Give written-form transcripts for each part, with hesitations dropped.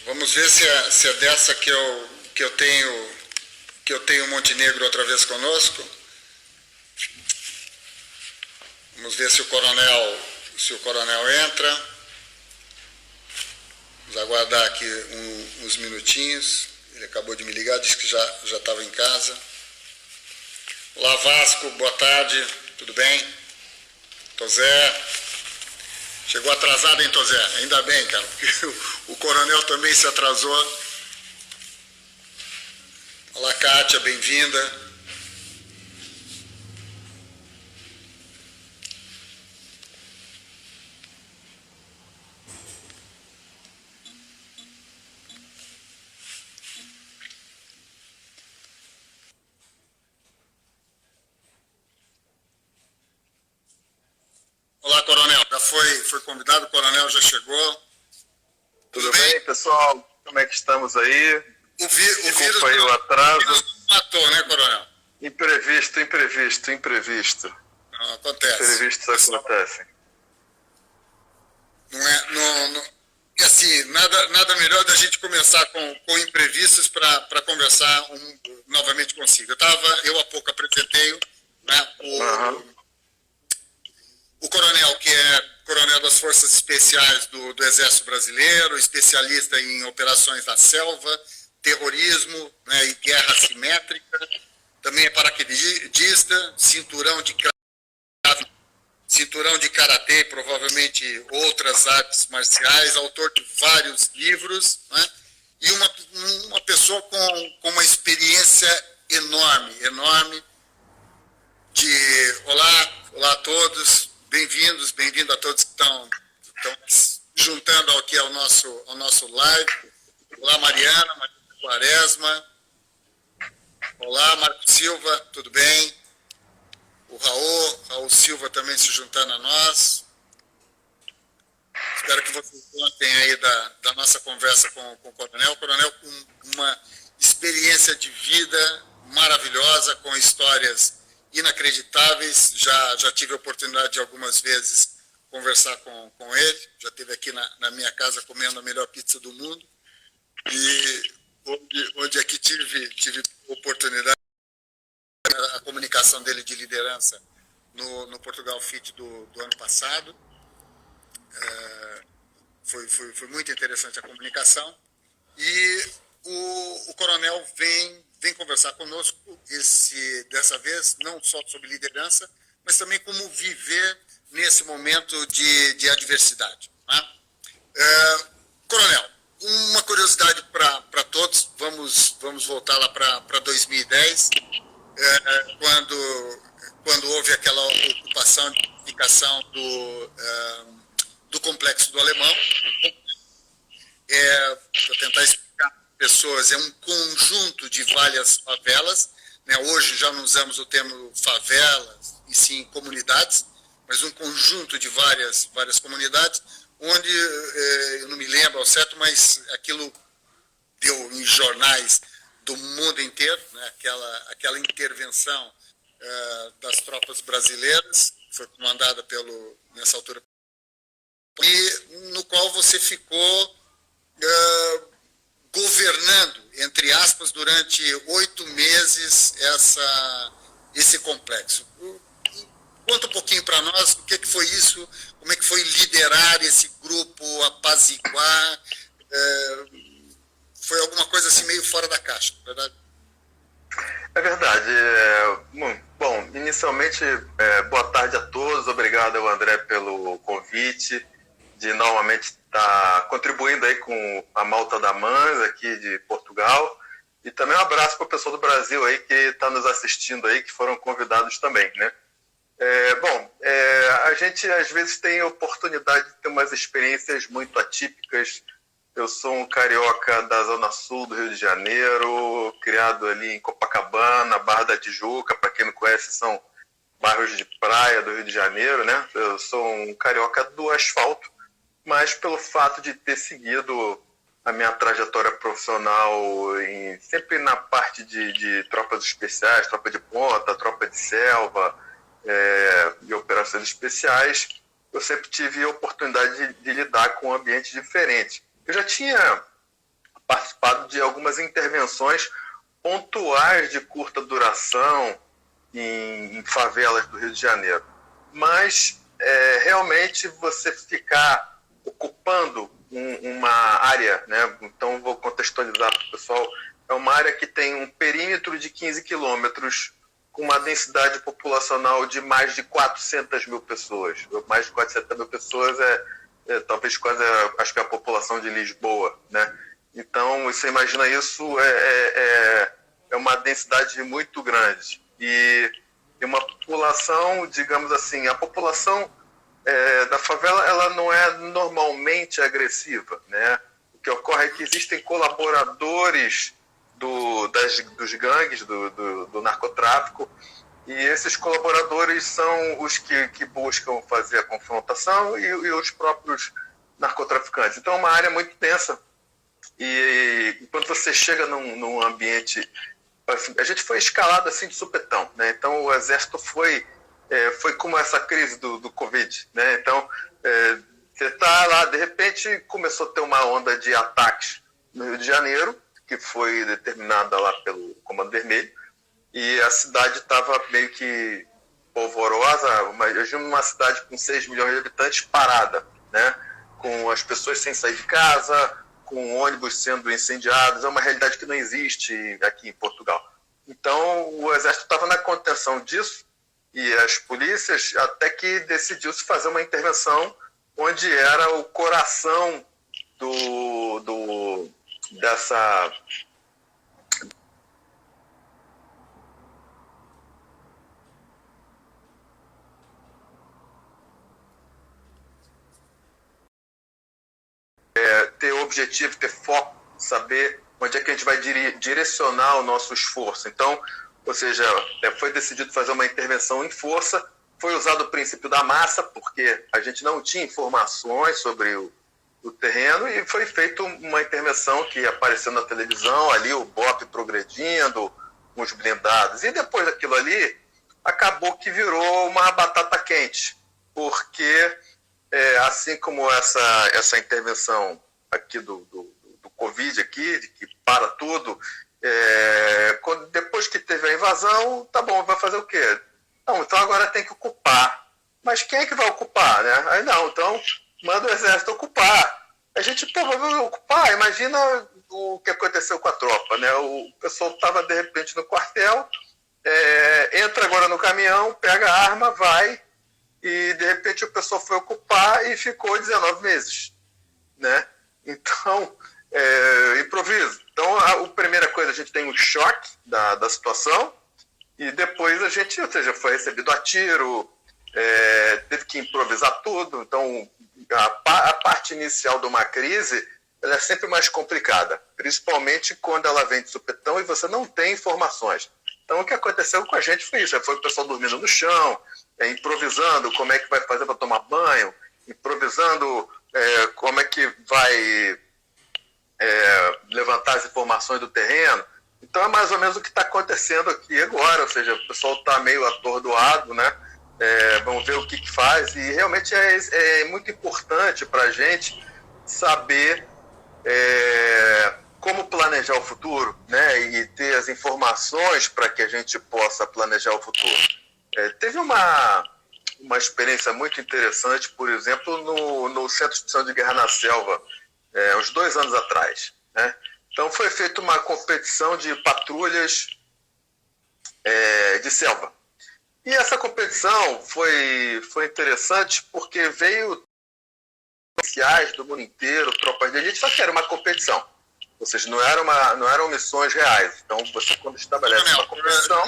Vamos ver se é dessa que eu tenho Montenegro outra vez conosco. Vamos ver se o coronel entra. Vamos aguardar aqui uns minutinhos. Ele acabou de me ligar, disse que já estava em casa. Olá, Vasco, boa tarde, tudo bem? Tozé. Chegou atrasado, hein, Tozé? Ainda bem, cara, porque o coronel também se atrasou. Olá, Kátia, bem-vinda. Olá, coronel. Já foi convidado, o coronel já chegou. Tudo bem, pessoal? Como é que estamos aí? O vírus aí o atraso. Matou, né, coronel? Imprevisto. Não, acontece. Imprevistos acontecem. Não, e assim, nada melhor da gente começar com imprevistos para conversar novamente consigo. Eu há pouco apresentei, né, o coronel, que é coronel das Forças Especiais do Exército Brasileiro, especialista em operações na selva, terrorismo, né, e guerra assimétrica, também é paraquedista, cinturão de karatê, provavelmente outras artes marciais, autor de vários livros, né, e uma pessoa com uma experiência enorme de... Olá a todos, bem-vindo a todos que estão juntando aqui ao nosso live. Olá, Mariana Quaresma. Olá, Marco Silva, tudo bem? O Raul Silva também se juntando a nós. Espero que vocês contem aí da nossa conversa com o coronel. O coronel com uma experiência de vida maravilhosa, com histórias inacreditáveis. Já tive a oportunidade de algumas vezes conversar com ele. Já esteve aqui na minha casa comendo a melhor pizza do mundo. E onde aqui tive oportunidade, a comunicação dele de liderança no Portugal Fit do ano passado. Foi muito interessante a comunicação. E o coronel vem conversar conosco dessa vez, não só sobre liderança, mas também como viver nesse momento de adversidade. Né? Coronel, uma curiosidade para todos, vamos voltar lá para 2010, quando houve aquela ocupação de edificação do Complexo do Alemão. Para tentar explicar para as pessoas, é um conjunto de várias favelas, né? Hoje já não usamos o termo favelas, e sim comunidades, mas um conjunto de várias comunidades, onde, eu não me lembro ao certo, mas aquilo deu em jornais do mundo inteiro, né? aquela intervenção das tropas brasileiras, foi comandada nessa altura, e no qual você ficou governando, entre aspas, durante 8 meses esse complexo. Conta um pouquinho para nós o que foi isso, como é que foi liderar esse grupo, apaziguar, foi alguma coisa assim meio fora da caixa, verdade? É verdade. Bom, inicialmente, boa tarde a todos, obrigado ao André pelo convite, de novamente estar contribuindo aí com a Malta da Mans aqui de Portugal, e também um abraço para o pessoal do Brasil aí que está nos assistindo aí, que foram convidados também, né? A gente às vezes tem a oportunidade de ter umas experiências muito atípicas. Eu sou um carioca da Zona Sul do Rio de Janeiro, criado ali em Copacabana, Barra da Tijuca, para quem não conhece, são bairros de praia do Rio de Janeiro, né? Eu sou um carioca do asfalto, mas pelo fato de ter seguido a minha trajetória profissional sempre na parte de tropas especiais, tropa de ponta, tropa de selva, e operações especiais, eu sempre tive a oportunidade de lidar com um ambiente diferente. Eu já tinha participado de algumas intervenções pontuais de curta duração em favelas do Rio de Janeiro. Mas realmente você ficar ocupando uma área, né? Então vou contextualizar para o pessoal, é uma área que tem um perímetro de 15 quilômetros com uma densidade populacional de mais de 400 mil pessoas. Mais de 400 mil pessoas talvez quase, acho que é a população de Lisboa, né? Então, você imagina isso, é uma densidade muito grande. E uma população, digamos assim, a população da favela, ela não é normalmente agressiva, né? O que ocorre é que existem colaboradores dos gangues do narcotráfico, e esses colaboradores são os que buscam fazer a confrontação e os próprios narcotraficantes. Então é uma área muito densa, e quando você chega num ambiente, a gente foi escalado assim de supetão, né? Então o exército foi como essa crise do Covid, né? Então você está lá, de repente começou a ter uma onda de ataques no Rio de Janeiro, que foi determinada lá pelo Comando Vermelho, e a cidade estava meio que polvorosa, uma cidade com 6 milhões de habitantes parada, né? Com as pessoas sem sair de casa, com ônibus sendo incendiados. É uma realidade que não existe aqui em Portugal. Então o exército estava na contenção disso, e as polícias até que decidiu-se fazer uma intervenção onde era o coração dessa ter objetivo, ter foco, saber onde é que a gente vai direcionar o nosso esforço. Então, ou seja, foi decidido fazer uma intervenção em força, foi usado o princípio da massa, porque a gente não tinha informações sobre o terreno, e foi feita uma intervenção que apareceu na televisão, ali o BOPE progredindo, os blindados, e depois daquilo ali, acabou que virou uma batata quente, porque assim como essa intervenção aqui do Covid, aqui, que para tudo, depois que teve a invasão, tá bom, vai fazer o quê? Não, então agora tem que ocupar. Mas quem é que vai ocupar, né? Aí não, então manda o exército ocupar. A gente, vai ocupar, imagina o que aconteceu com a tropa, né? O pessoal estava de repente no quartel, entra agora no caminhão, pega a arma, vai, e de repente o pessoal foi ocupar e ficou 19 meses, né? Então, improviso. Então, a primeira coisa, a gente tem um choque da situação, e depois a gente, ou seja, foi recebido a tiro, teve que improvisar tudo. Então, a parte inicial de uma crise, ela é sempre mais complicada, principalmente quando ela vem de supetão e você não tem informações. Então, o que aconteceu com a gente foi isso, foi o pessoal dormindo no chão, improvisando como é que vai fazer para tomar banho, improvisando como é que vai levantar as informações do terreno. Então é mais ou menos o que está acontecendo aqui agora, ou seja, o pessoal está meio atordoado, né? Vamos ver o que faz, e realmente é muito importante para a gente saber como planejar o futuro, né? E ter as informações para que a gente possa planejar o futuro. Teve uma experiência muito interessante, por exemplo, no Centro de Operações de Guerra na Selva, uns 2 anos atrás, né? Então foi feita uma competição de patrulhas de selva. E essa competição foi interessante porque veio oficiais do mundo inteiro, tropas de elite, só que era uma competição. Ou seja, não eram missões reais. Então você, quando estabelece uma competição...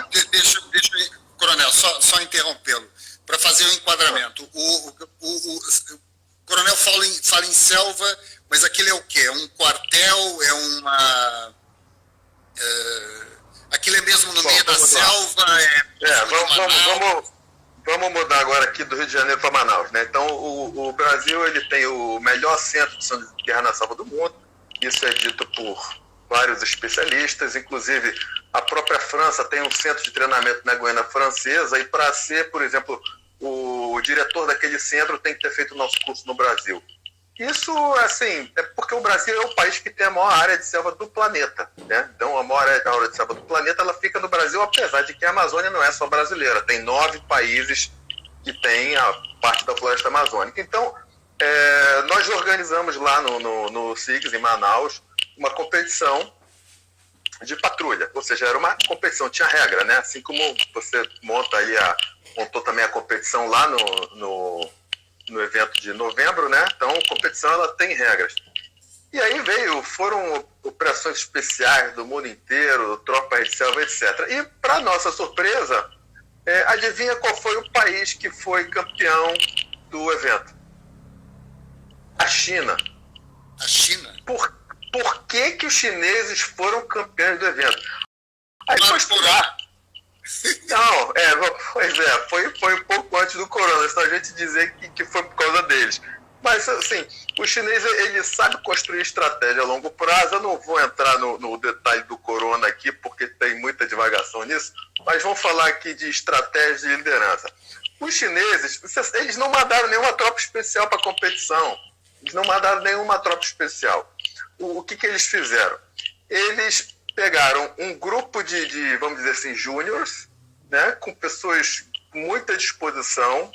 Coronel, só interrompê-lo, para fazer o enquadramento. O coronel fala em selva, mas aquilo é o quê? É um quartel? É uma... aquilo é mesmo no meio da selva? Vamos mudar agora aqui do Rio de Janeiro para Manaus, né? Então, o Brasil, ele tem o melhor centro de guerra na selva do mundo. Isso é dito por vários especialistas, inclusive a própria França tem um centro de treinamento na Guiana Francesa, e para ser, por exemplo, o diretor daquele centro tem que ter feito o nosso curso no Brasil. Isso, assim, é porque o Brasil é o país que tem a maior área de selva do planeta, né? Então, a maior área de selva do planeta, ela fica no Brasil, apesar de que a Amazônia não é só brasileira. Tem 9 países que têm a parte da floresta amazônica. Então, nós organizamos lá no SIGS, em Manaus, uma competição de patrulha. Ou seja, era uma competição, tinha regra, né? Assim como você montou também a competição lá no evento de novembro, né? Então, a competição ela tem regras. E aí foram operações especiais do mundo inteiro, tropa de selva, etc. E, para nossa surpresa, adivinha qual foi o país que foi campeão do evento? A China. A China? Por que os chineses foram campeões do evento? Aí foi estudar. Não, foi um pouco antes do corona, senão a gente dizer que foi por causa deles. Mas, assim, o chinês, ele sabe construir estratégia a longo prazo. Eu não vou entrar no detalhe do corona aqui, porque tem muita divagação nisso, mas vamos falar aqui de estratégia de liderança. Os chineses, eles não mandaram nenhuma tropa especial para a competição. Eles não mandaram nenhuma tropa especial. O que eles fizeram? Eles pegaram um grupo de vamos dizer assim, júniors, né, com pessoas com muita disposição,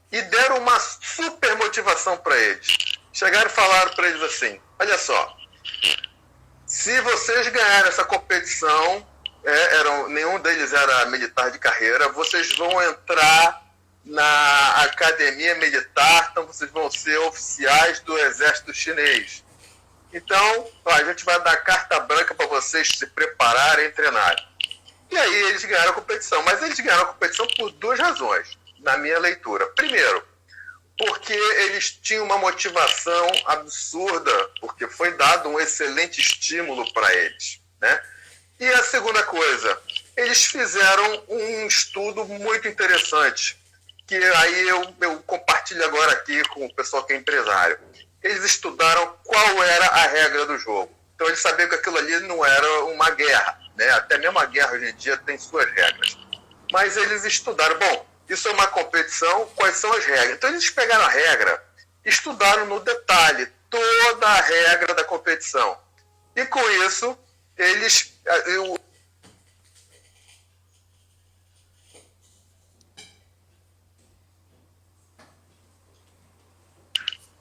e deram uma super motivação para eles. Chegaram e falaram para eles assim: olha só, se vocês ganharem essa competição, nenhum deles era militar de carreira, vocês vão entrar na academia militar, então vocês vão ser oficiais do exército chinês. Então, a gente vai dar carta branca para vocês se prepararem e treinarem. E aí eles ganharam a competição. Mas eles ganharam a competição por 2 razões, na minha leitura. Primeiro, porque eles tinham uma motivação absurda, porque foi dado um excelente estímulo para eles, né? E a segunda coisa, eles fizeram um estudo muito interessante, que aí eu compartilho agora aqui com o pessoal que é empresário. Eles estudaram qual era a regra do jogo. Então eles sabiam que aquilo ali não era uma guerra, né? Até mesmo a guerra hoje em dia tem suas regras. Mas eles estudaram, bom, isso é uma competição, quais são as regras? Então eles pegaram a regra, estudaram no detalhe toda a regra da competição. E com isso, eles...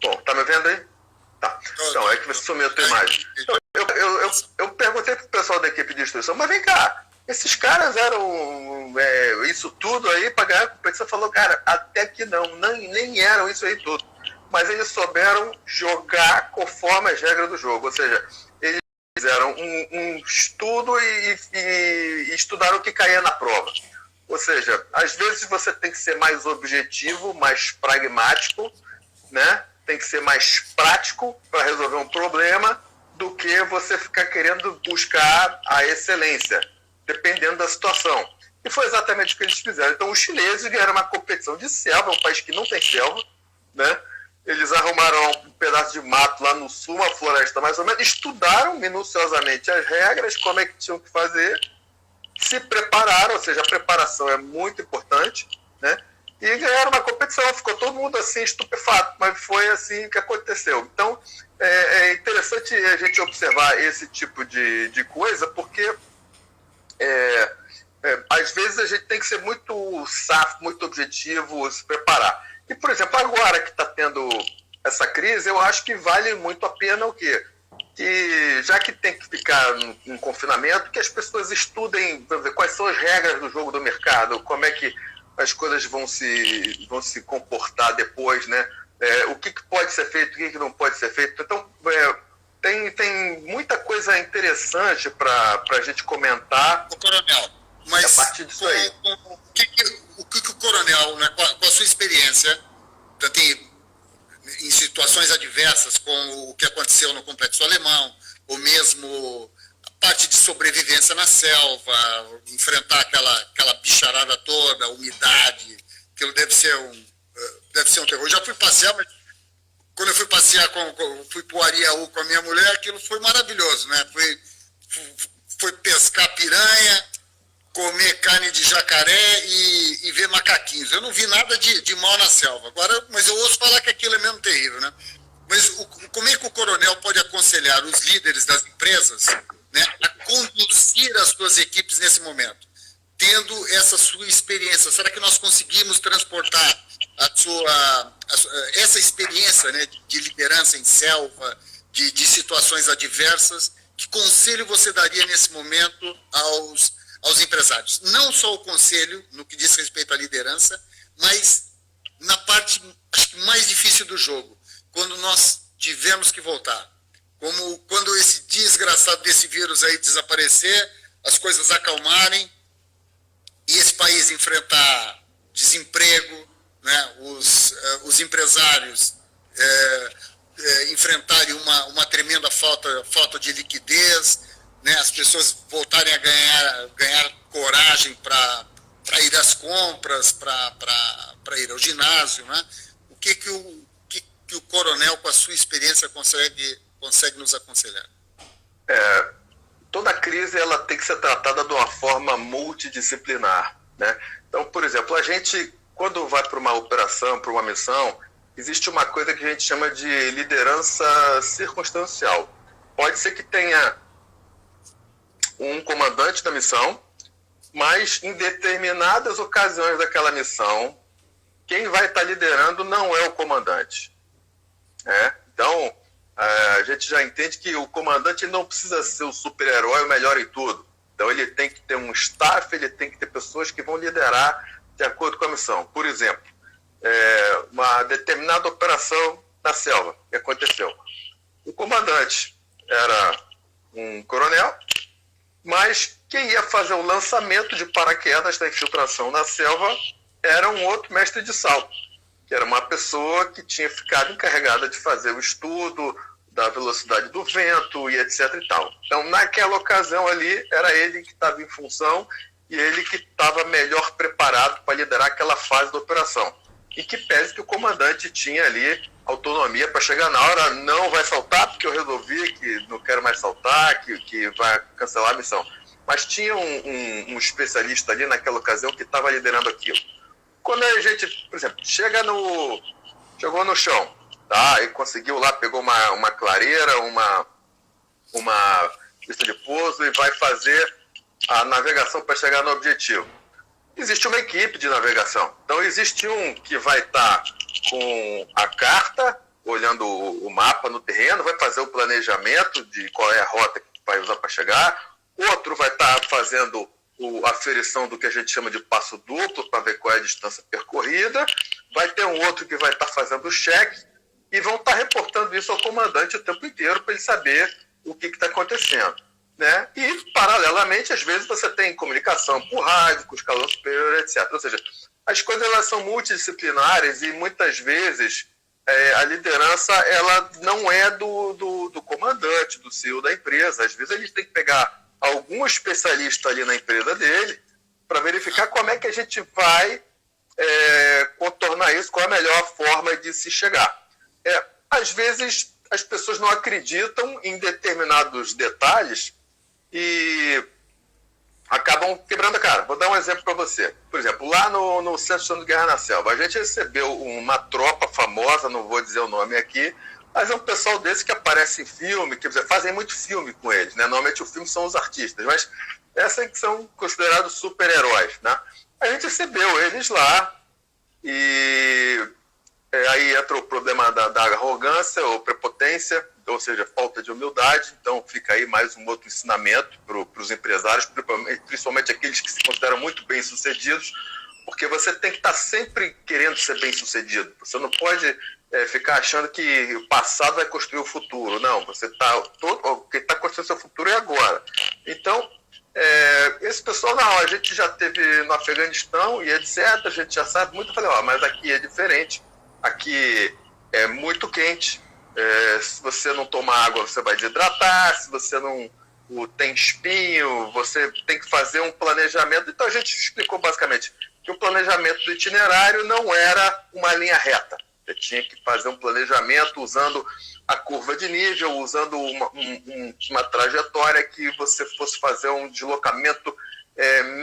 Bom, tá me vendo aí? Tá. Então, é que você sumiu a tua imagem. Então, eu perguntei pro pessoal da equipe de instrução, mas vem cá, esses caras eram isso tudo aí para ganhar a competição? Falou, cara, até que não, nem eram isso aí tudo. Mas eles souberam jogar conforme as regras do jogo, ou seja, eles fizeram um estudo e estudaram o que caía na prova. Ou seja, às vezes você tem que ser mais objetivo, mais pragmático, né? Tem que ser mais prático para resolver um problema do que você ficar querendo buscar a excelência, dependendo da situação. E foi exatamente o que eles fizeram. Então, os chineses ganharam uma competição de selva, um país que não tem selva, né? Eles arrumaram um pedaço de mato lá no sul, uma floresta mais ou menos, estudaram minuciosamente as regras, como é que tinham que fazer, se prepararam, ou seja, a preparação é muito importante, né? E ganharam uma competição, ficou todo mundo assim estupefato, mas foi assim que aconteceu. Então, é interessante a gente observar esse tipo de coisa, porque às vezes a gente tem que ser muito safo, muito objetivo, se preparar. E, por exemplo, agora que está tendo essa crise, eu acho que vale muito a pena o quê? Que, já que tem que ficar em confinamento, que as pessoas estudem quais são as regras do jogo do mercado, como é que as coisas vão se comportar depois, né? O que pode ser feito, o que não pode ser feito. Então, tem muita coisa interessante para a gente comentar. O coronel, mas a partir disso aí. O que o coronel, né, com a sua experiência, tanto em situações adversas, com o que aconteceu no Complexo Alemão, ou mesmo a parte de sobrevivência na selva, enfrentar aquela bicharada toda, a umidade, aquilo deve ser um terror. Eu já fui passear, mas quando eu fui passear, fui pro Ariaú com a minha mulher, aquilo foi maravilhoso, né? Foi pescar piranha, comer carne de jacaré e ver macaquinhos. Eu não vi nada de mal na selva. Agora, mas eu ouço falar que aquilo é mesmo terrível, né? Mas como é que o coronel pode aconselhar os líderes das empresas, né, a conduzir as suas equipes nesse momento? Tendo essa sua experiência, será que nós conseguimos transportar essa experiência, né, de liderança em selva, de situações adversas? Que conselho você daria nesse momento aos empresários? Não só o conselho no que diz respeito à liderança, mas na parte, acho que mais difícil do jogo, quando nós tivemos que voltar. Como quando esse desgraçado desse vírus aí desaparecer, as coisas acalmarem e esse país enfrentar desemprego, né, os empresários enfrentarem uma tremenda falta de liquidez, né, as pessoas voltarem a ganhar coragem para ir às compras, para ir ao ginásio, né? O que o coronel, com a sua experiência, consegue nos aconselhar? Toda crise ela tem que ser tratada de uma forma multidisciplinar, né? Então, por exemplo, a gente, quando vai para uma operação, para uma missão, existe uma coisa que a gente chama de liderança circunstancial. Pode ser que tenha um comandante da missão, mas em determinadas ocasiões daquela missão, quem vai estar liderando não é o comandante. Então, a gente já entende que o comandante não precisa ser o super-herói, o melhor em tudo. Então, ele tem que ter um staff, ele tem que ter pessoas que vão liderar de acordo com a missão. Por exemplo, uma determinada operação na selva que aconteceu. O comandante era um coronel, mas quem ia fazer o lançamento de paraquedas da infiltração na selva era um outro mestre de salto, que era uma pessoa que tinha ficado encarregada de fazer o estudo da velocidade do vento e etc e tal. Então, naquela ocasião ali, era ele que estava em função e ele que estava melhor preparado para liderar aquela fase da operação. E que pese que o comandante tinha ali autonomia para chegar na hora, não vai saltar porque eu resolvi que não quero mais saltar, que vai cancelar a missão. Mas tinha um especialista ali naquela ocasião que estava liderando aquilo. Quando a gente, por exemplo, chegou no chão, tá? E conseguiu lá, pegou uma clareira, uma pista de pouso e vai fazer a navegação para chegar no objetivo. Existe uma equipe de navegação. Então, existe um que vai estar com a carta, olhando o mapa no terreno, vai fazer o planejamento de qual é a rota que vai usar para chegar. Outro vai estar fazendo a aferição do que a gente chama de passo duplo, para ver qual é a distância percorrida. Vai ter um outro que vai estar fazendo o cheque e vão estar reportando isso ao comandante o tempo inteiro para ele saber o que está acontecendo. Né? E, paralelamente, às vezes você tem comunicação por rádio, com escalão superior, etc. Ou seja, as coisas elas são multidisciplinares e, muitas vezes, a liderança ela não é do comandante, do CEO da empresa. Às vezes, eles têm que pegar algum especialista ali na empresa dele para verificar como é que a gente vai contornar isso, qual é a melhor forma de se chegar. Às vezes, as pessoas não acreditam em determinados detalhes e acabam quebrando a cara. Vou dar um exemplo para você. Por exemplo, lá no Centro de Guerra na Selva, a gente recebeu uma tropa famosa, não vou dizer o nome aqui, mas é um pessoal desse que aparece em filme, quer dizer, fazem muito filme com eles, né? Normalmente o filme são os artistas, mas essas que são considerados super-heróis, né? A gente recebeu eles lá e aí entra o problema da arrogância ou prepotência, ou seja, falta de humildade. Então fica aí mais um outro ensinamento para os empresários, principalmente aqueles que se consideram muito bem-sucedidos, porque você tem que estar sempre querendo ser bem-sucedido. Você não pode ficar achando que o passado vai construir o futuro. Não, o que está construindo o seu futuro é agora. Então, esse pessoal, não, a gente já teve no Afeganistão e etc, a gente já sabe muito. Eu falei, mas aqui é diferente. Aqui é muito quente, se você não tomar água você vai desidratar, se você não tem espinho, você tem que fazer um planejamento. Então a gente explicou basicamente que o planejamento do itinerário não era uma linha reta. Você tinha que fazer um planejamento usando a curva de nível, usando uma trajetória que você fosse fazer um deslocamento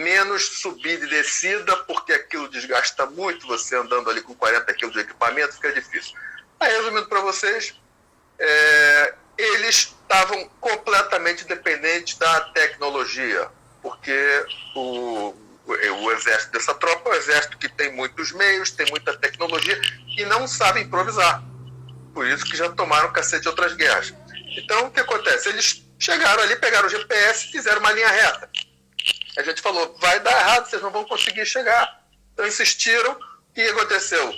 menos subida e descida, porque aquilo desgasta muito, você andando ali com 40 quilos de equipamento, fica difícil. Aí, resumindo para vocês, eles estavam completamente dependentes da tecnologia, porque o exército dessa tropa é um exército que tem muitos meios, tem muita tecnologia e não sabe improvisar. Por isso que já tomaram cacete de outras guerras. Então, o que acontece? Eles chegaram ali, pegaram o GPS e fizeram uma linha reta. A gente falou, vai dar errado, vocês não vão conseguir chegar. Então, insistiram. O que aconteceu?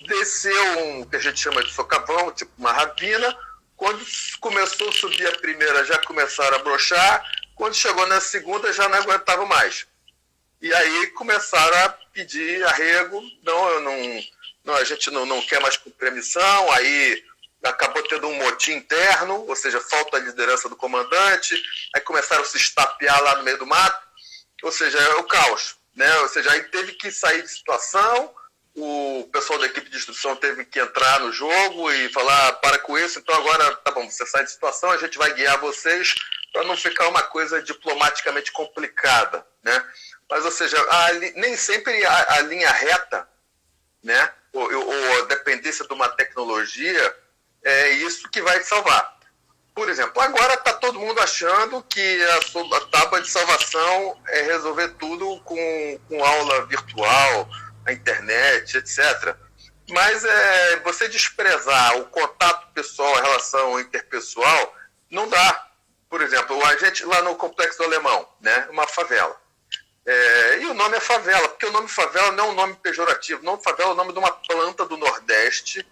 Desceu um que a gente chama de socavão, tipo uma ravina. Quando começou a subir a primeira, já começaram a brochar. Quando chegou na segunda, já não aguentavam mais. E aí começaram a pedir arrego. Não, a gente não quer mais cumprir a missão. Aí acabou tendo um motim interno, ou seja, falta de liderança do comandante. Aí começaram a se estapear lá no meio do mato. Ou seja, é o caos, né? Ou seja, aí teve que sair de situação. O pessoal da equipe de instrução teve que entrar no jogo e falar, para com isso, então agora, tá bom, você sai de situação, a gente vai guiar vocês para não ficar uma coisa diplomaticamente complicada, né? Mas, ou seja, nem sempre a linha reta, né, ou a dependência de uma tecnologia é isso que vai te salvar. Por exemplo, agora está todo mundo achando que a tábua de salvação é resolver tudo com aula virtual, a internet, etc. Mas você desprezar o contato pessoal, a relação interpessoal, não dá. Por exemplo, a gente lá no Complexo do Alemão, né, uma favela. E o nome é favela, porque o nome favela não é um nome pejorativo. O nome favela é o nome de uma planta do Nordeste,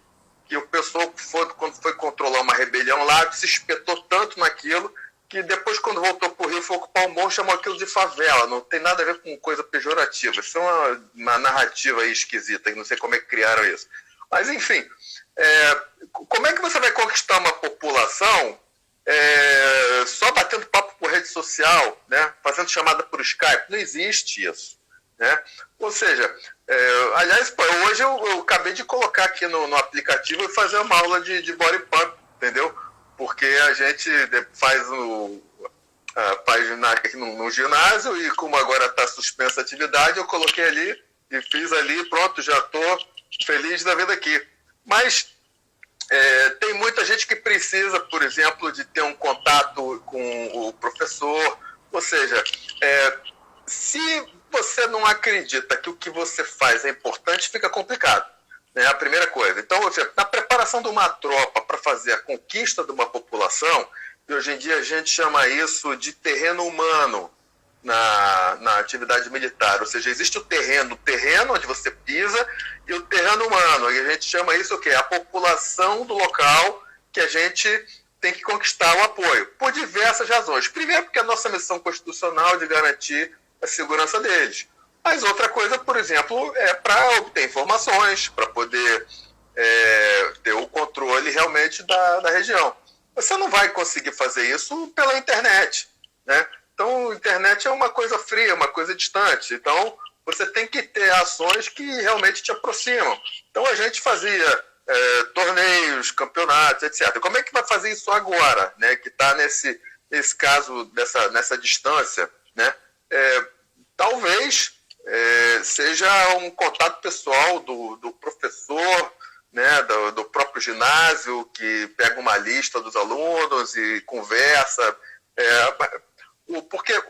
que o pessoal, quando foi controlar uma rebelião lá, se espetou tanto naquilo, que depois, quando voltou para o Rio, foi ocupar um morro, chamou aquilo de favela. Não tem nada a ver com coisa pejorativa. Isso é uma narrativa aí esquisita, não sei como é que criaram isso. Mas, enfim, como é que você vai conquistar uma população só batendo papo por rede social, né? Fazendo chamada por Skype? Não existe isso, né? Ou seja, aliás, hoje eu acabei de colocar aqui no aplicativo e fazer uma aula de body pump, entendeu? Porque a gente faz aqui no ginásio e como agora está suspensa a atividade, eu coloquei ali e fiz ali, pronto, já estou feliz da vida aqui. Mas tem muita gente que precisa, por exemplo, de ter um contato com o professor. Ou seja, se você não acredita que o que você faz é importante, fica complicado, né? A primeira coisa. Então, na preparação de uma tropa para fazer a conquista de uma população, e hoje em dia a gente chama isso de terreno humano na atividade militar. Ou seja, existe o terreno onde você pisa e o terreno humano. E a gente chama isso o quê? A população do local que a gente tem que conquistar o apoio, por diversas razões. Primeiro, porque a nossa missão constitucional é de garantir a segurança deles. Mas outra coisa, por exemplo, é para obter informações, para poder ter o controle realmente da região. Você não vai conseguir fazer isso pela internet, né? Então, a internet é uma coisa fria, uma coisa distante. Então, você tem que ter ações que realmente te aproximam. Então, a gente fazia torneios, campeonatos, etc. Como é que vai fazer isso agora, né? Que está nesse caso, nessa distância, né? Talvez seja um contato pessoal do professor, né, do próprio ginásio, que pega uma lista dos alunos e conversa. Porque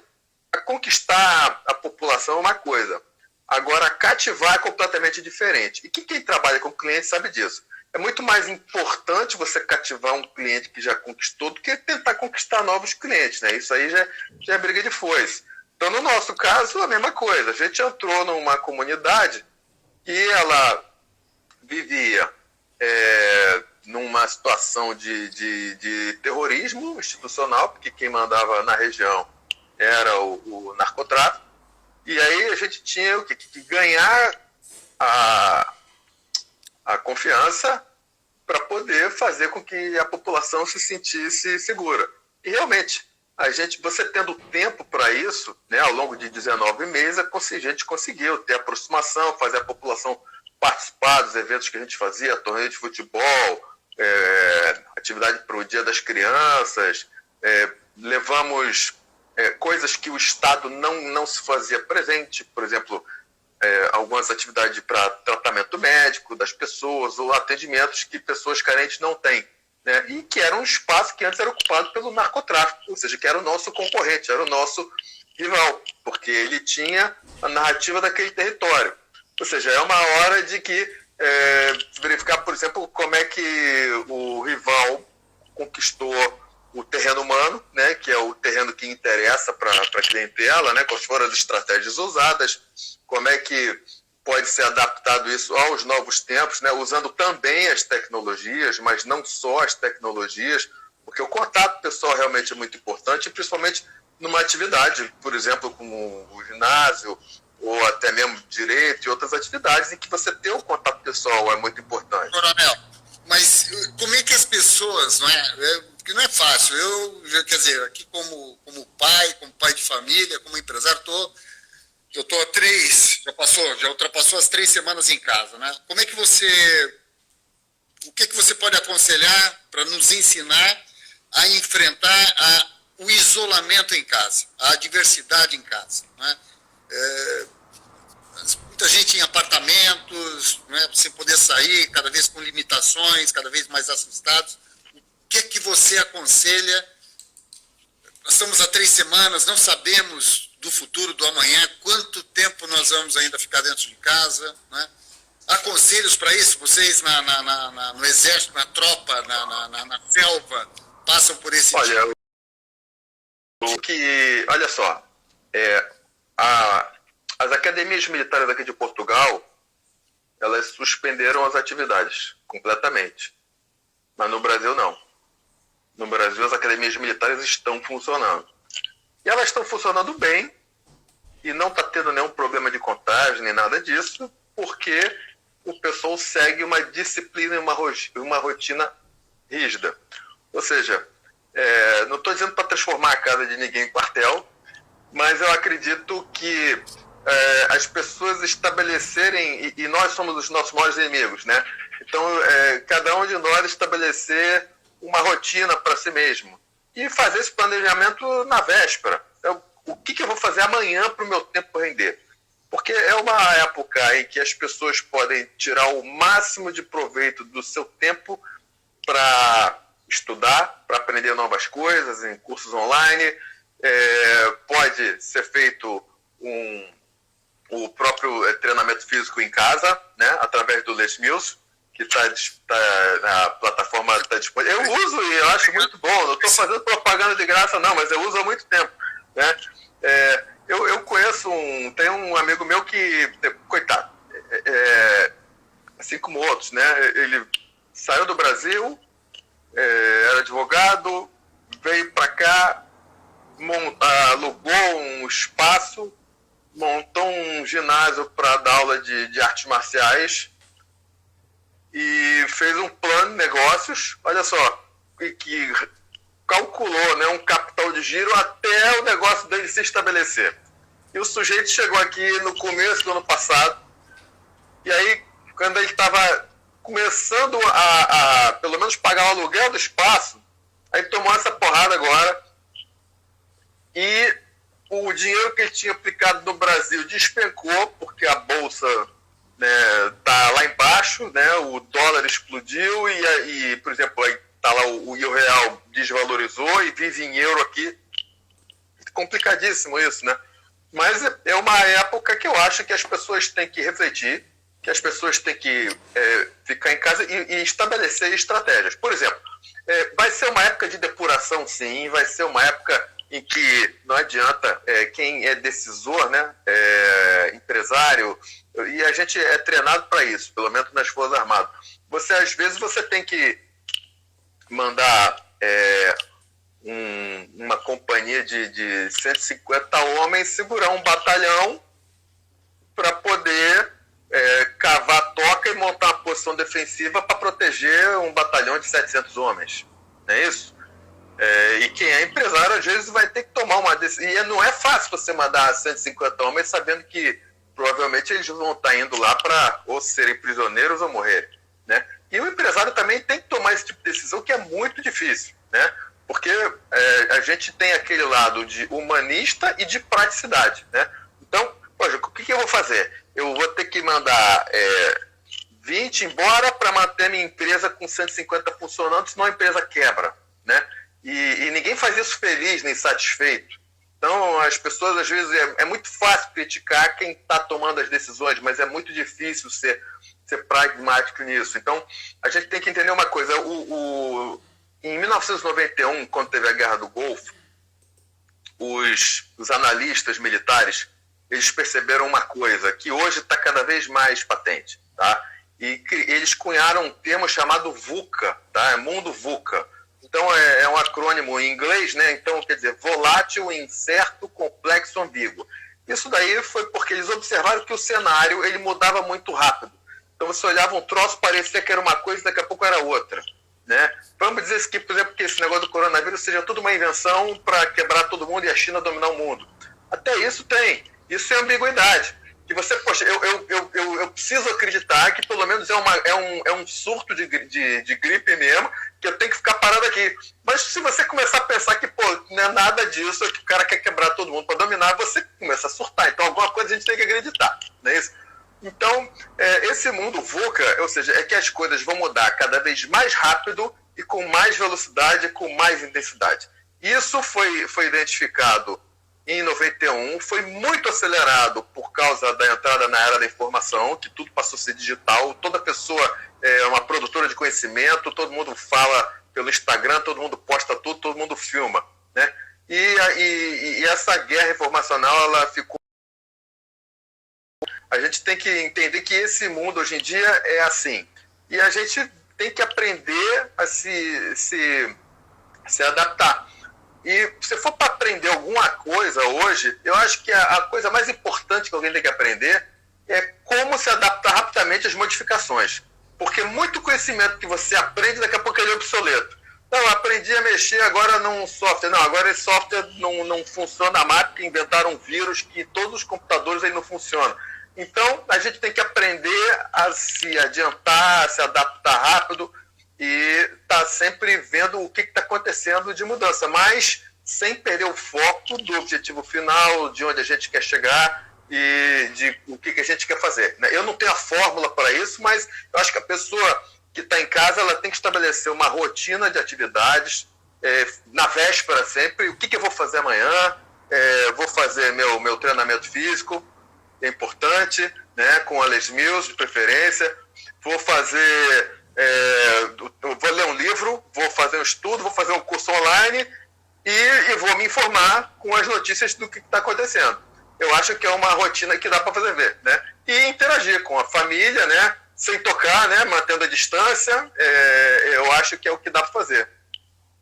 conquistar a população é uma coisa. Agora, cativar é completamente diferente. E quem trabalha com cliente sabe disso. É muito mais importante você cativar um cliente que já conquistou do que tentar conquistar novos clientes, né? Isso aí já é briga de foice. Então, no nosso caso, a mesma coisa. A gente entrou numa comunidade que ela vivia numa situação de terrorismo institucional, porque quem mandava na região era o narcotráfico. E aí a gente tinha que ganhar a confiança para poder fazer com que a população se sentisse segura. E realmente, você tendo tempo para isso, né, ao longo de 19 meses, a gente conseguiu ter aproximação, fazer a população participar dos eventos que a gente fazia, torneio de futebol, atividade para o Dia das Crianças, levamos coisas que o Estado não se fazia presente, por exemplo, algumas atividades para tratamento médico das pessoas ou atendimentos que pessoas carentes não têm. né, e que era um espaço que antes era ocupado pelo narcotráfico, ou seja, que era o nosso concorrente, era o nosso rival, porque ele tinha a narrativa daquele território. Ou seja, é uma hora de que verificar, por exemplo, como é que o rival conquistou o terreno humano, né, que é o terreno que interessa para a clientela, né, quais foram as estratégias usadas, como é que pode ser adaptado isso aos novos tempos, né, usando também as tecnologias, mas não só as tecnologias, porque o contato pessoal realmente é muito importante, principalmente numa atividade, por exemplo, como o ginásio, ou até mesmo direito e outras atividades em que você ter o contato pessoal é muito importante. Coronel, mas como é que as pessoas, porque não é fácil, quer dizer, aqui como pai de família, como empresário, eu estou há já ultrapassou as 3 semanas em casa, né? O que você pode aconselhar para nos ensinar a enfrentar o isolamento em casa, a adversidade em casa, né? Muita gente em apartamentos, né, sem poder sair, cada vez com limitações, cada vez mais assustados. O que você aconselha? Nós estamos há 3 semanas, não sabemos do futuro, do amanhã, quanto tempo nós vamos ainda ficar dentro de casa, né? Há conselhos para isso? Vocês no exército, na tropa, na selva, passam por esse tipo? Olha só, as academias militares aqui de Portugal, elas suspenderam as atividades completamente. Mas no Brasil não. No Brasil as academias militares estão funcionando. E elas estão funcionando bem e não está tendo nenhum problema de contágio nem nada disso, porque o pessoal segue uma disciplina e uma rotina rígida. Ou seja, não estou dizendo para transformar a casa de ninguém em quartel, mas eu acredito que as pessoas estabelecerem, e nós somos os nossos maiores inimigos, né? Então, cada um de nós estabelecer uma rotina para si mesmo e fazer esse planejamento na véspera. O que eu vou fazer amanhã para o meu tempo render? Porque é uma época em que as pessoas podem tirar o máximo de proveito do seu tempo para estudar, para aprender novas coisas em cursos online. Pode ser feito o próprio treinamento físico em casa, né, através do Les Mills, que a plataforma está disponível. Eu uso e eu acho muito bom. Não estou fazendo propaganda de graça, não, mas eu uso há muito tempo, né? Eu conheço tem um amigo meu que, coitado, assim como outros, né? Ele saiu do Brasil, era advogado, veio para cá, alugou um espaço, montou um ginásio para dar aula de artes marciais e fez um plano de negócios, olha só, que calculou, né, um capital de giro até o negócio dele se estabelecer. E o sujeito chegou aqui no começo do ano passado, e aí, quando ele estava começando a pelo menos pagar o aluguel do espaço, aí tomou essa porrada agora, e o dinheiro que ele tinha aplicado no Brasil despencou, porque a bolsa tá lá embaixo, né, o dólar explodiu e por exemplo, aí tá lá o real desvalorizou e vive em euro aqui. Complicadíssimo isso, né? Mas é uma época que eu acho que as pessoas têm que refletir, que as pessoas têm que ficar em casa e estabelecer estratégias. Por exemplo, vai ser uma época de depuração, sim, vai ser uma época em que não adianta quem é decisor, né, empresário, e a gente é treinado para isso, pelo menos nas Forças Armadas. Às vezes, você tem que mandar uma companhia de 150 homens segurar um batalhão para poder cavar a toca e montar uma posição defensiva para proteger um batalhão de 700 homens. Não é isso? E quem é empresário, às vezes, vai ter que tomar uma decisão. E não é fácil você mandar 150 homens sabendo que provavelmente eles vão estar indo lá para ou serem prisioneiros ou morrerem, né? E o empresário também tem que tomar esse tipo de decisão, que é muito difícil, né? Porque a gente tem aquele lado de humanista e de praticidade, né? Então, poxa, o que eu vou fazer? Eu vou ter que mandar 20 embora para manter minha empresa com 150 funcionando, senão a empresa quebra, né? E ninguém faz isso feliz nem satisfeito. Então, as pessoas, às vezes, é muito fácil criticar quem está tomando as decisões, mas é muito difícil ser pragmático nisso. Então, a gente tem que entender uma coisa. Em 1991, quando teve a Guerra do Golfo, os analistas militares, eles perceberam uma coisa, que hoje está cada vez mais patente, tá? E eles cunharam um termo chamado VUCA, tá? Mundo VUCA. Então, é um acrônimo em inglês, né? Então, quer dizer, volátil, incerto, complexo, ambíguo. Isso daí foi porque eles observaram que o cenário ele mudava muito rápido. Então, você olhava um troço, parecia que era uma coisa, daqui a pouco era outra, né? Vamos dizer que, por exemplo, que esse negócio do coronavírus seja tudo uma invenção para quebrar todo mundo e a China dominar o mundo. Até isso tem. Isso é ambiguidade. Que você, poxa, eu preciso acreditar que pelo menos é um surto de gripe mesmo, que eu tenho que ficar parado aqui. Mas se você começar a pensar que, pô, não é nada disso, é que o cara quer quebrar todo mundo para dominar, você começa a surtar. Então alguma coisa a gente tem que acreditar, não é isso? Então, esse mundo VUCA, ou seja, é que as coisas vão mudar cada vez mais rápido e com mais velocidade, com mais intensidade. Isso foi identificado em 91, foi muito acelerado por causa da entrada na era da informação, que tudo passou a ser digital, toda pessoa é uma produtora de conhecimento, todo mundo fala pelo Instagram, todo mundo posta tudo, todo mundo filma, né? E essa guerra informacional, ela ficou... A gente tem que entender que esse mundo hoje em dia é assim, e a gente tem que aprender a se adaptar. E se for para aprender alguma coisa hoje, eu acho que a coisa mais importante que alguém tem que aprender é como se adaptar rapidamente às modificações. Porque muito conhecimento que você aprende, daqui a pouco ele é obsoleto. Não, eu aprendi a mexer agora num software. Não, agora esse software não funciona mais porque inventaram um vírus que todos os computadores aí não funcionam. Então, a gente tem que aprender a se adiantar, a se adaptar rápido, e tá sempre vendo o que está acontecendo de mudança, mas sem perder o foco do objetivo final, de onde a gente quer chegar e de o que a gente quer fazer. Eu não tenho a fórmula para isso, mas eu acho que a pessoa que está em casa ela tem que estabelecer uma rotina de atividades, na véspera sempre, o que eu vou fazer amanhã, vou fazer meu treinamento físico, é importante, né, com a Les Mills de preferência, vou fazer... vou ler um livro, vou fazer um estudo, vou fazer um curso online e vou me informar com as notícias do que está acontecendo. Eu acho que é uma rotina que dá para fazer ver, né? E interagir com a família, né? Sem tocar, né? Mantendo a distância, eu acho que é o que dá para fazer.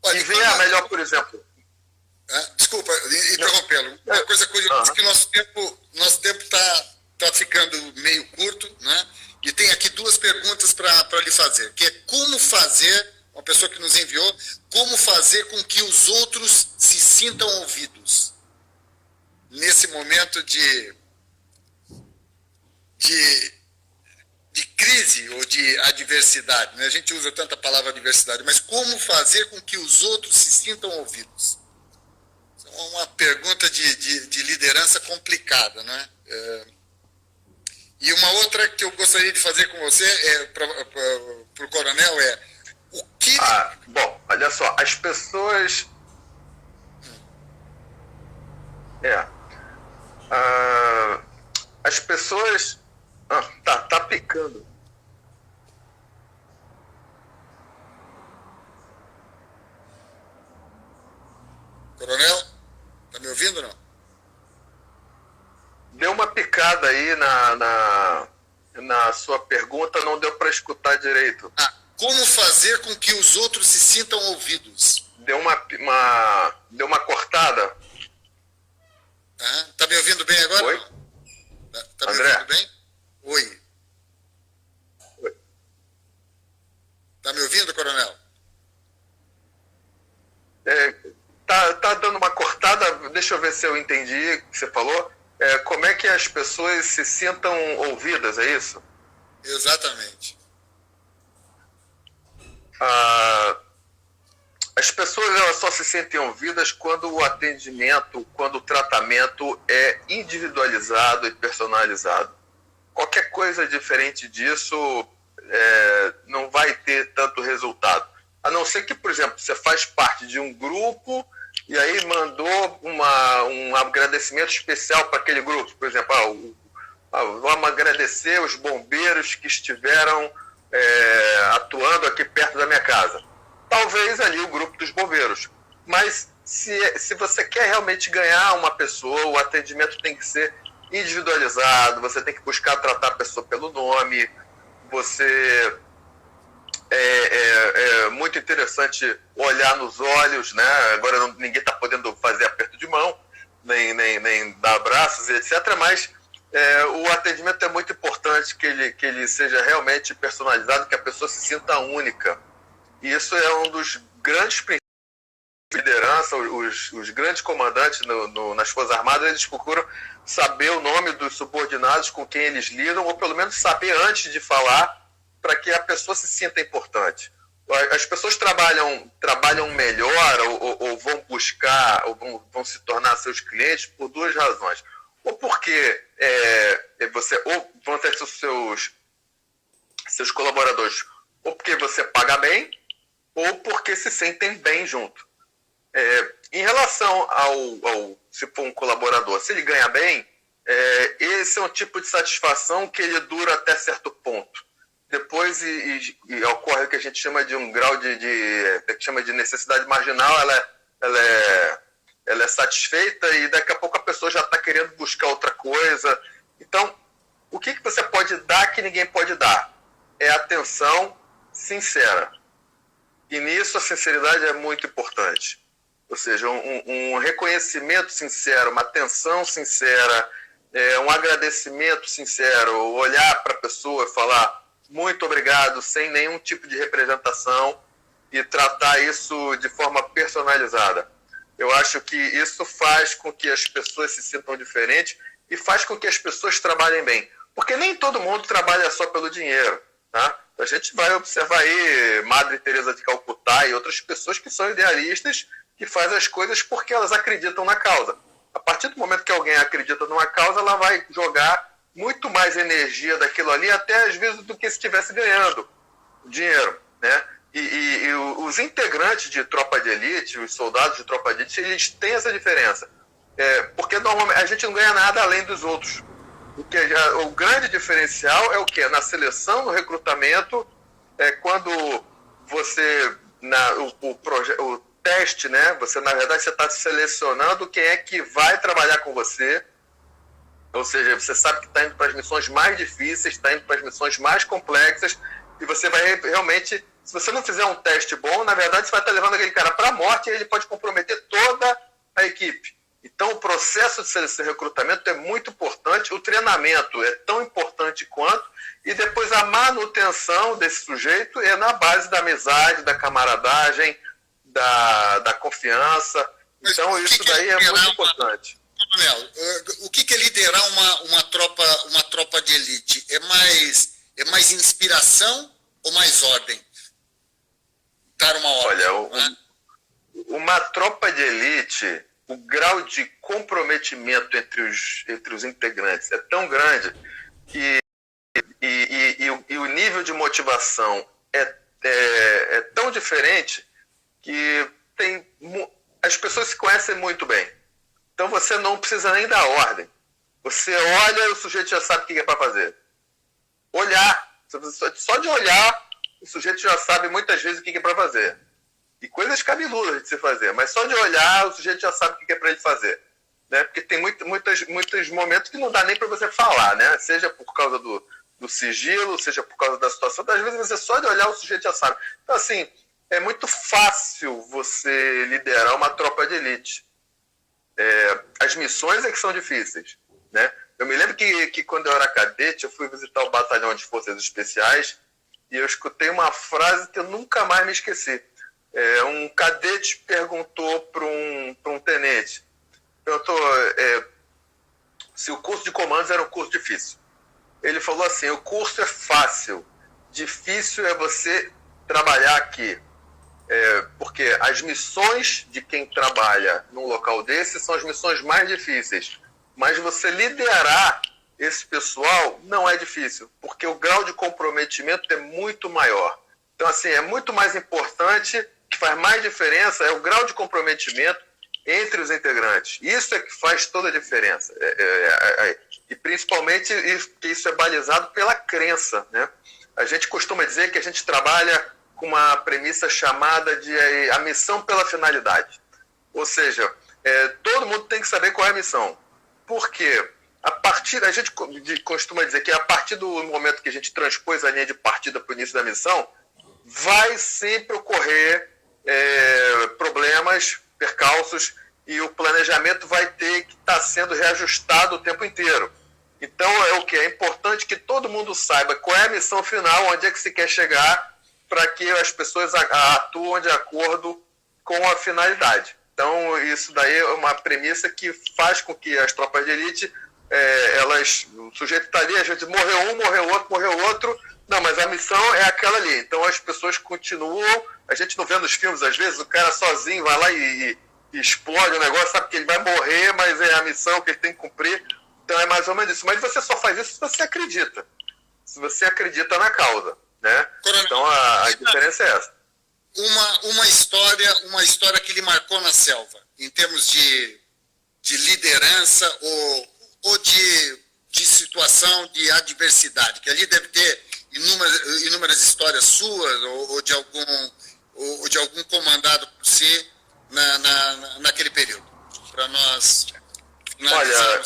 Olha, e ver a melhor, por exemplo. Desculpa, interrompê-lo. Uma coisa curiosa é que nosso tempo está ficando meio curto, né? E tem aqui duas perguntas para lhe fazer, que é como fazer, uma pessoa que nos enviou, como fazer com que os outros se sintam ouvidos nesse momento de crise ou de adversidade, né? A gente usa tanta palavra adversidade, mas como fazer com que os outros se sintam ouvidos? É uma pergunta de liderança complicada, né? E uma outra que eu gostaria de fazer com você, para o coronel, o que... Bom, olha só, as pessoas... as pessoas... tá picando. Coronel, tá me ouvindo ou não? Deu uma picada aí na sua pergunta, não deu para escutar direito. Como fazer com que os outros se sintam ouvidos? Deu uma cortada. Tá me ouvindo bem agora? Oi? Tá me André? ouvindo bem? Oi. Tá me ouvindo, coronel? Tá dando uma cortada, deixa eu ver se eu entendi o que você falou. Como é que as pessoas se sintam ouvidas, é isso? Exatamente. As pessoas elas só se sentem ouvidas quando o atendimento, quando o tratamento é individualizado e personalizado. Qualquer coisa diferente disso não vai ter tanto resultado. A não ser que, por exemplo, você faz parte de um grupo e aí mandou um agradecimento especial para aquele grupo. Por exemplo, vamos agradecer os bombeiros que estiveram atuando aqui perto da minha casa. Talvez ali o grupo dos bombeiros. Mas se você quer realmente ganhar uma pessoa, o atendimento tem que ser individualizado, você tem que buscar tratar a pessoa pelo nome, você... É muito interessante olhar nos olhos, né? Agora ninguém está podendo fazer aperto de mão, nem dar abraços, etc. Mas o atendimento é muito importante que ele seja realmente personalizado, que a pessoa se sinta única. E isso é um dos grandes princípios de liderança. Os grandes comandantes nas Forças Armadas, eles procuram saber o nome dos subordinados com quem eles lidam, ou pelo menos saber antes de falar, para que a pessoa se sinta importante. As pessoas trabalham melhor ou vão buscar, ou vão se tornar seus clientes por duas razões. Ou porque ou vão ter seus colaboradores, ou porque você paga bem, ou porque se sentem bem junto. Em relação se for um colaborador, se ele ganha bem, esse é um tipo de satisfação que ele dura até certo ponto. Depois ocorre o que a gente chama de um grau que chama de necessidade marginal, ela é satisfeita e daqui a pouco a pessoa já está querendo buscar outra coisa. Então, o que você pode dar que ninguém pode dar? É atenção sincera. E nisso a sinceridade é muito importante. Ou seja, um reconhecimento sincero, uma atenção sincera, um agradecimento sincero, olhar para a pessoa e falar muito obrigado, sem nenhum tipo de representação, e tratar isso de forma personalizada. Eu acho que isso faz com que as pessoas se sintam diferentes e faz com que as pessoas trabalhem bem. Porque nem todo mundo trabalha só pelo dinheiro, tá? A gente vai observar aí Madre Teresa de Calcutá e outras pessoas que são idealistas, que fazem as coisas porque elas acreditam na causa. A partir do momento que alguém acredita numa causa, ela vai jogar muito mais energia daquilo ali, até às vezes do que se estivesse ganhando dinheiro, né? E os integrantes de tropa de elite, os soldados de tropa de elite, eles têm essa diferença. Porque normalmente a gente não ganha nada além dos outros. O grande diferencial é o quê? Na seleção, no recrutamento, quando você, o teste, né? Você, na verdade, você está selecionando quem é que vai trabalhar com você. Ou seja, você sabe que está indo para as missões mais difíceis, está indo para as missões mais complexas, e você vai realmente, se você não fizer um teste bom, na verdade você vai estar levando aquele cara para a morte e ele pode comprometer toda a equipe. Então o processo de seleção e recrutamento é muito importante, o treinamento é tão importante quanto, e depois a manutenção desse sujeito é na base da amizade, da camaradagem, da confiança. Então isso daí é muito importante. Coronel, o que é liderar uma tropa de elite? É mais inspiração ou mais ordem? Dar uma ordem. Olha, uma tropa de elite, o grau de comprometimento entre os integrantes é tão grande e o nível de motivação é tão diferente que as pessoas se conhecem muito bem. Então você não precisa nem dar ordem. Você olha e o sujeito já sabe o que é para fazer. Olhar. Só de olhar, o sujeito já sabe muitas vezes o que é para fazer. E coisas cabeludas de se fazer. Mas só de olhar, o sujeito já sabe o que é para ele fazer. Né? Porque tem muitos momentos que não dá nem para você falar. Né? Seja por causa do sigilo, seja por causa da situação. Às vezes você só de olhar, o sujeito já sabe. Então assim, é muito fácil você liderar uma tropa de elite. As missões é que são difíceis, né? Eu me lembro que quando eu era cadete, eu fui visitar o batalhão de forças especiais e eu escutei uma frase que eu nunca mais me esqueci. Um cadete perguntou para um tenente, perguntou se o curso de comandos era um curso difícil. Ele falou assim: o curso é fácil, difícil é você trabalhar aqui. Porque as missões de quem trabalha num local desse são as missões mais difíceis. Mas você liderar esse pessoal não é difícil, porque o grau de comprometimento é muito maior. Então, assim, é muito mais importante, que faz mais diferença, é o grau de comprometimento entre os integrantes. Isso é que faz toda a diferença. E principalmente isso é balizado pela crença, né? A gente costuma dizer que a gente trabalha com uma premissa chamada de a missão pela finalidade. Ou seja, todo mundo tem que saber qual é a missão. Por quê? A gente costuma dizer que a partir do momento que a gente transpôs a linha de partida para o início da missão, vai sempre ocorrer problemas, percalços, e o planejamento vai ter que estar sendo reajustado o tempo inteiro. Então, é importante que todo mundo saiba qual é a missão final, onde é que se quer chegar, para que as pessoas atuem de acordo com a finalidade. Então, isso daí é uma premissa que faz com que as tropas de elite, o sujeito está ali, a gente morreu outro, não, mas a missão é aquela ali. Então, as pessoas continuam, a gente não vê nos filmes, às vezes, o cara sozinho vai lá e explode o negócio, sabe que ele vai morrer, mas é a missão que ele tem que cumprir. Então, é mais ou menos isso. Mas você só faz isso se você acredita. Se você acredita na causa, né? Então, a diferença é essa. Uma história que lhe marcou na selva, em termos de liderança ou de situação de adversidade, que ali deve ter inúmeras histórias suas ou de algum comandado por si naquele período, para nós. Olha,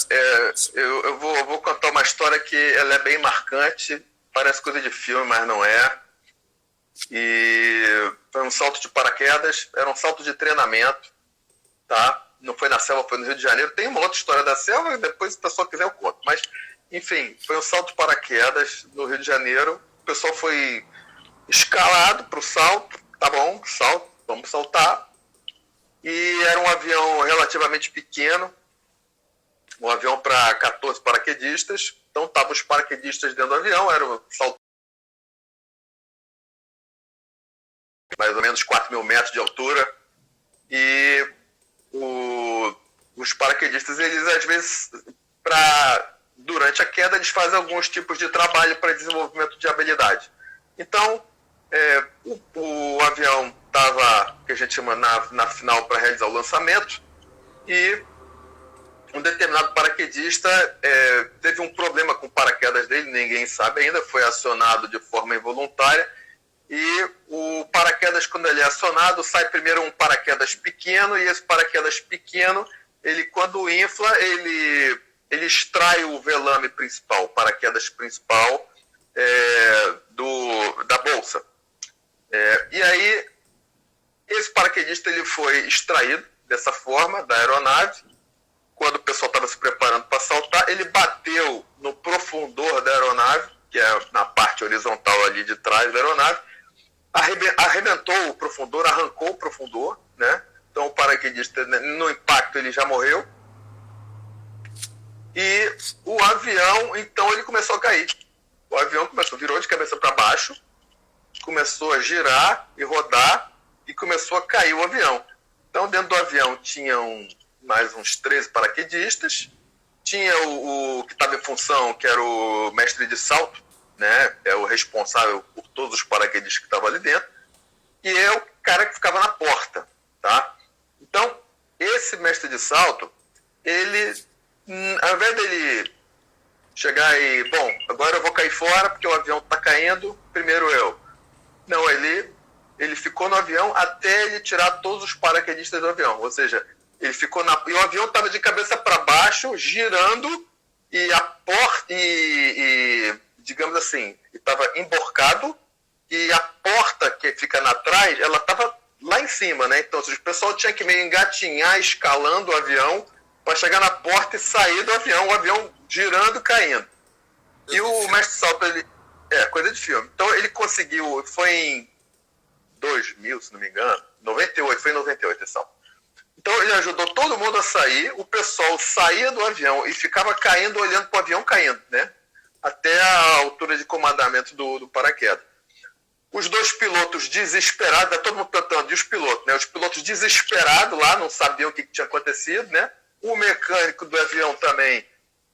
eu vou contar uma história que ela é bem marcante, parece coisa de filme, mas não é. E foi um salto de paraquedas, era um salto de treinamento, tá? Não foi na selva, foi no Rio de Janeiro. Tem uma outra história da selva, depois se o pessoal quiser eu conto. Mas, enfim, foi um salto de paraquedas no Rio de Janeiro. O pessoal foi escalado para o salto, tá bom, salto, vamos saltar. E era um avião relativamente pequeno, um avião para 14 paraquedistas. Então, estavam os paraquedistas dentro do avião, era um salto mais ou menos 4.000 metros de altura. E os paraquedistas, eles às vezes, durante a queda, eles fazem alguns tipos de trabalho para desenvolvimento de habilidade. Então, o avião estava, que a gente chama na final, para realizar o lançamento, e um determinado paraquedista teve um problema com o paraquedas dele, ninguém sabe ainda, foi acionado de forma involuntária, e o paraquedas, quando ele é acionado, sai primeiro um paraquedas pequeno, e esse paraquedas pequeno, ele quando infla, ele extrai o velame principal, o paraquedas principal da bolsa. E aí, esse paraquedista ele foi extraído dessa forma, da aeronave. Quando o pessoal estava se preparando para saltar, ele bateu no profundor da aeronave, que é na parte horizontal ali de trás da aeronave, arrebentou o profundor, arrancou o profundor, né? Então o paraquedista, no impacto, ele já morreu. E o avião, então, ele começou a cair. O avião virou de cabeça para baixo, começou a girar e rodar, e começou a cair o avião. Então, dentro do avião tinham mais uns 13 paraquedistas, tinha o que estava em função, que era o mestre de salto, né? É o responsável por todos os paraquedistas que estavam ali dentro, e é o cara que ficava na porta, tá? Então, esse mestre de salto, ele, ao invés dele chegar e, bom, agora eu vou cair fora porque o avião está caindo, primeiro eu. Não, ele ficou no avião até ele tirar todos os paraquedistas do avião, ou seja, ele ficou e o avião estava de cabeça para baixo, girando, e a porta, digamos assim, estava emborcado, e a porta que fica na trás, ela estava lá em cima, né? Então, o pessoal tinha que meio engatinhar, escalando o avião, para chegar na porta e sair do avião, o avião girando e caindo. E o mestre salto, coisa de filme. Então, ele conseguiu, foi em 2000, se não me engano, 98, foi em 98 esse salto. Então, ele ajudou todo mundo a sair, o pessoal saía do avião e ficava caindo, olhando para o avião caindo, né? Até a altura de comandamento do paraquedas. Os dois pilotos desesperados, todo mundo tentando, e os pilotos, né? Os pilotos desesperados lá, não sabiam o que tinha acontecido, né? O mecânico do avião também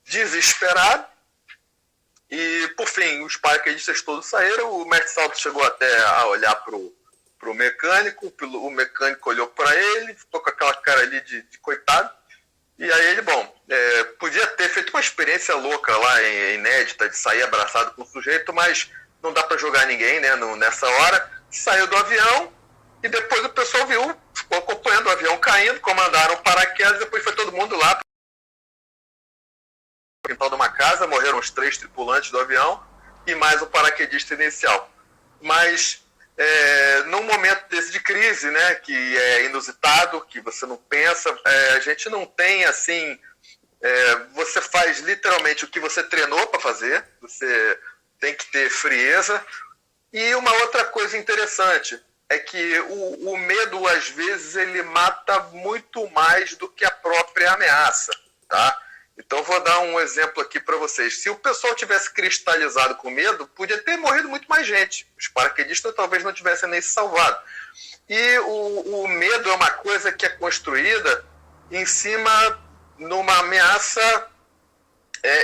desesperado, E, por fim, os paraquedistas todos saíram, o mestre Salto chegou até a olhar pro mecânico, o mecânico olhou para ele, ficou com aquela cara ali de coitado, e aí ele, podia ter feito uma experiência louca lá, inédita, de sair abraçado com o sujeito, mas não dá para jogar ninguém, né, nessa hora. Saiu do avião e depois o pessoal viu, ficou acompanhando o avião caindo, comandaram o paraquedas, depois foi todo mundo lá no quintal de uma casa, morreram os 3 tripulantes do avião e mais o paraquedista inicial. Mas num momento desse de crise, né, que é inusitado, que você não pensa, a gente não tem assim, você faz literalmente o que você treinou para fazer, você tem que ter frieza. E uma outra coisa interessante é que o medo, às vezes, ele mata muito mais do que a própria ameaça, tá? Então, vou dar um exemplo aqui para vocês. Se o pessoal tivesse cristalizado com medo, podia ter morrido muito mais gente. Os paraquedistas talvez não tivessem nem se salvado. E o medo é uma coisa que é construída em cima numa ameaça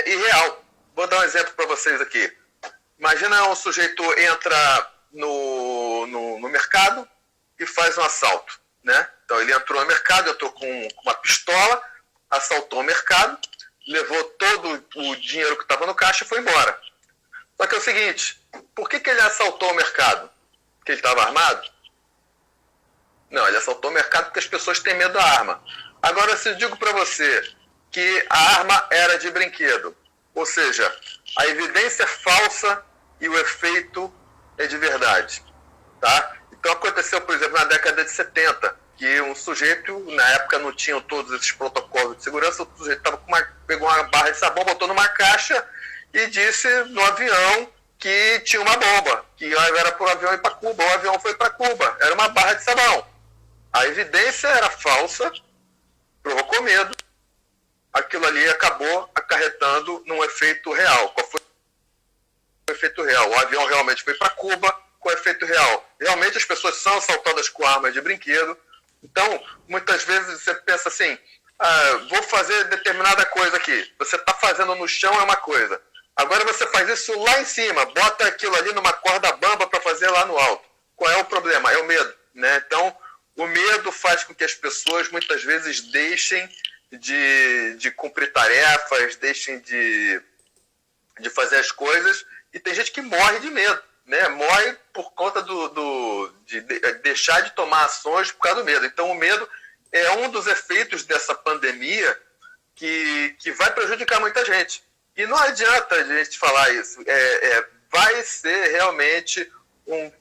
irreal. Vou dar um exemplo para vocês aqui. Imagina um sujeito entra no mercado e faz um assalto, né? Então ele entrou no mercado, entrou com uma pistola, assaltou o mercado, levou todo o dinheiro que estava no caixa e foi embora. Só que é o seguinte, por que ele assaltou o mercado? Porque ele estava armado? Não, ele assaltou o mercado porque as pessoas têm medo da arma. Agora, se eu digo para você que a arma era de brinquedo, ou seja, a evidência é falsa e o efeito é de verdade, tá? Então aconteceu, por exemplo, na década de 70, que um sujeito, na época não tinham todos esses protocolos de segurança, o sujeito pegou uma barra de sabão, botou numa caixa e disse no avião que tinha uma bomba, que era para o avião ir para Cuba, o avião foi para Cuba, era uma barra de sabão. A evidência era falsa, provocou medo, aquilo ali acabou acarretando num efeito real. Qual foi o efeito real? O avião realmente foi para Cuba com efeito real. Realmente as pessoas são assaltadas com armas de brinquedo. Então, muitas vezes você pensa assim, vou fazer determinada coisa aqui. Você está fazendo no chão é uma coisa. Agora você faz isso lá em cima, bota aquilo ali numa corda bamba para fazer lá no alto. Qual é o problema? É o medo, né? Então, o medo faz com que as pessoas muitas vezes deixem de cumprir tarefas, deixem de fazer as coisas, e tem gente que morre de medo, né? Morre por conta de deixar de tomar ações por causa do medo. Então o medo é um dos efeitos dessa pandemia que vai prejudicar muita gente. E não adianta a gente falar isso, vai ser realmente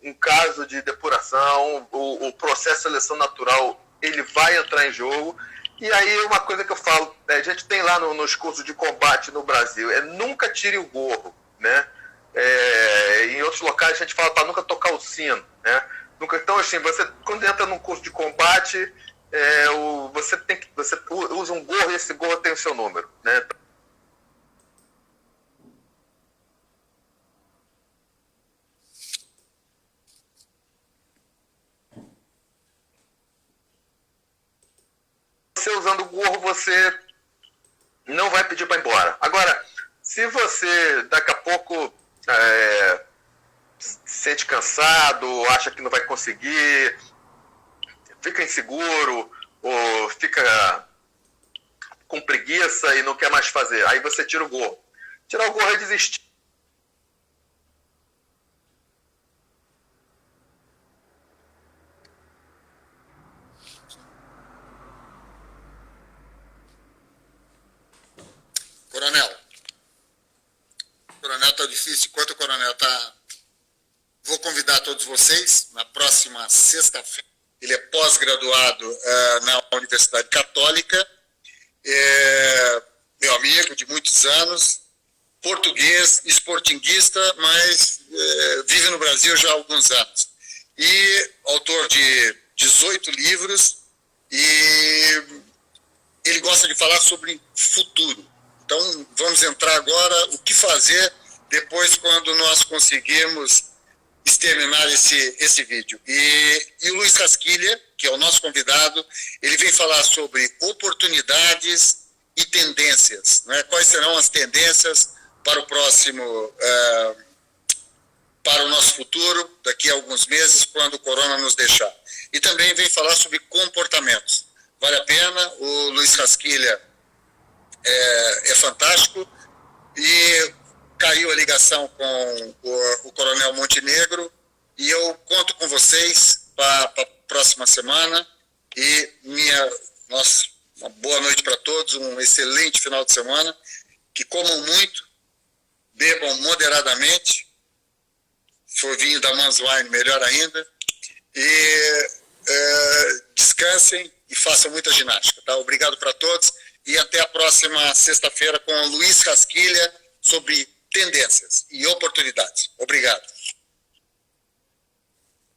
um caso de depuração, o processo de seleção natural ele vai entrar em jogo. E aí uma coisa que eu falo, a gente tem lá nos cursos de combate no Brasil, nunca tire o gorro, né? Em outros locais a gente fala para nunca tocar o sino, né? Então assim, você quando entra num curso de combate, você usa um gorro e esse gorro tem o seu número, né? Você usando o gorro, você não vai pedir para ir embora. Agora, se você daqui a pouco se sente cansado, acha que não vai conseguir, fica inseguro, ou fica com preguiça e não quer mais fazer, aí você tira o gorro. Tirar o gorro é desistir. Coronel, está difícil. Enquanto o coronel está... Vou convidar todos vocês, na próxima sexta-feira, ele é pós-graduado na Universidade Católica, meu amigo de muitos anos, português, esportinguista, mas vive no Brasil já há alguns anos. E autor de 18 livros, e ele gosta de falar sobre futuro. Então, vamos entrar agora, o que fazer depois quando nós conseguirmos exterminar esse vídeo. E o Luiz Rasquilha, que é o nosso convidado, ele vem falar sobre oportunidades e tendências, né? Quais serão as tendências para o próximo, para o nosso futuro, daqui a alguns meses, quando o corona nos deixar. E também vem falar sobre comportamentos. Vale a pena, o Luiz Rasquilha é fantástico, e caiu a ligação com o Coronel Montenegro, e eu conto com vocês para a próxima semana, e uma boa noite para todos, um excelente final de semana, que comam muito, bebam moderadamente, se for vinho da Manswine, melhor ainda, e descansem e façam muita ginástica, tá? Obrigado para todos e até a próxima sexta-feira com o Luiz Rasquilha sobre tendências e oportunidades. Obrigado.